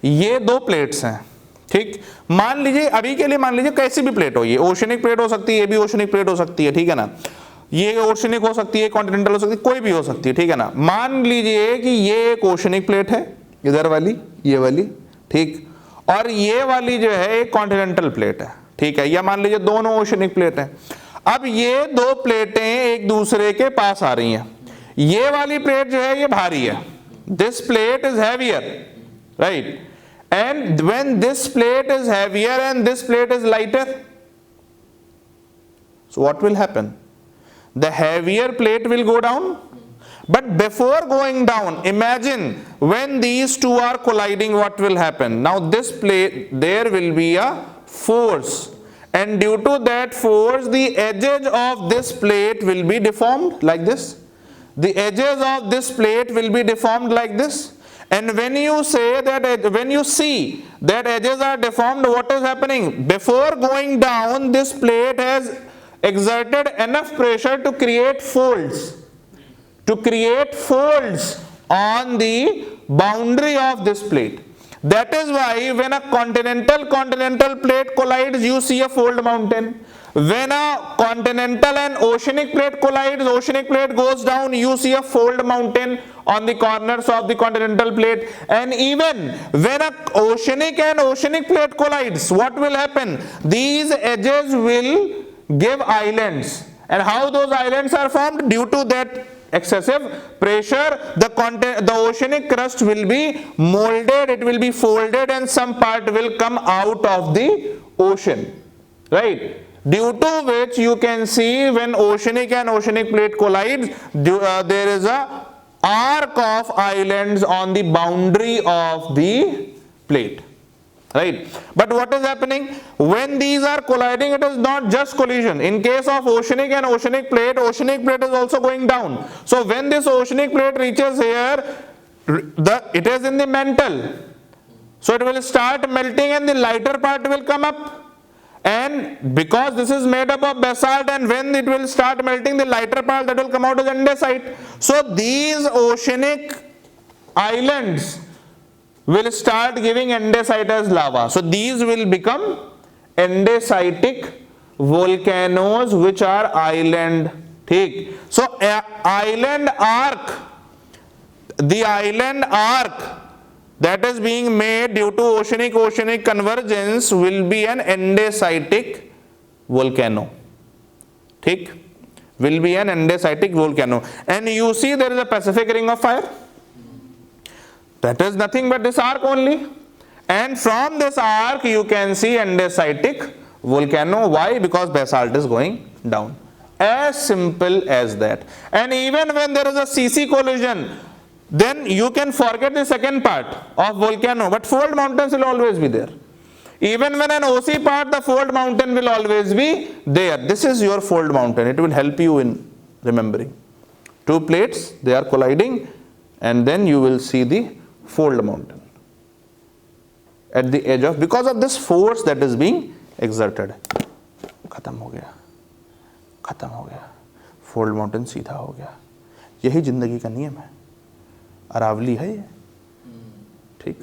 ये दो प्लेट्स हैं, ठीक। मान लीजिए अभी के लिए, मान लीजिए कैसी भी प्लेट हो, ये ओशनिक प्लेट हो सकती है, ये भी ओशनिक प्लेट हो सकती है, ठीक है ना, ये ओशनिक हो सकती है, कॉन्टिनेंटल हो सकती है, कोई भी हो सकती है, ठीक है ना। मान लीजिए कि ये एक ओशनिक प्लेट है, इधर वाली, ये वाली, ठीक, और ये वाली जो है एक कॉन्टिनेंटल प्लेट है, ठीक है, या मान लीजिए दोनों ओशनिक प्लेट है। अब ये दो प्लेटें एक दूसरे के पास आ रही हैं, ये वाली प्लेट जो है ये भारी है, this plate is heavier, right, and when this plate is heavier and this plate is lighter, so what will happen? The heavier plate will go down, but before going down, imagine when these two are colliding, what will happen? Now this plate, there will be a force, and due to that force the edges of this plate will be deformed like this, the edges of this plate will be deformed like this. And when you say that, when you see that edges are deformed, what is happening? Before going down, this plate has exerted enough pressure to create folds, on the boundary of this plate. That is why when a continental plate collides, you see a fold mountain. When a continental and oceanic plate collides, oceanic plate goes down, you see a fold mountain on the corners of the continental plate. And even when a oceanic and oceanic plate collides, what will happen? These edges will give islands. And how those islands are formed? Due to that excessive pressure, the oceanic crust will be molded, it will be folded, and some part will come out of the ocean, right? Due to which you can see when oceanic and oceanic plate collides, there is a arc of islands on the boundary of the plate, right? But what is happening when these are colliding? It is not just collision. In case of oceanic and oceanic plate is also going down. So when this oceanic plate reaches here, it is in the mantle, so it will start melting and the lighter part will come up. And because this is made up of basalt, and when it will start melting, the lighter part that will come out is andesite. So these oceanic islands will start giving andesite as lava. So these will become andesitic volcanoes, which are island. ठीक. So island arc, the island arc that is being made due to oceanic convergence will be an andesitic volcano, ठीक, will be an andesitic volcano. And you see there is a Pacific ring of fire, that is nothing but this arc only, and from this arc you can see andesitic volcano. Why? Because basalt is going down, as simple as that. And even when there is a CC collision, then you can forget the second part of volcano, but fold mountains will always be there. Even when an OC part, the fold mountain will always be there. This is your fold mountain. It will help you in remembering. Two plates, they are colliding, and then you will see the fold mountain at the edge of, because of this force that is being exerted. खत्म हो गया, fold mountain सीधा हो गया. यही जिंदगी का नियम है. अरावली है ये, ठीक.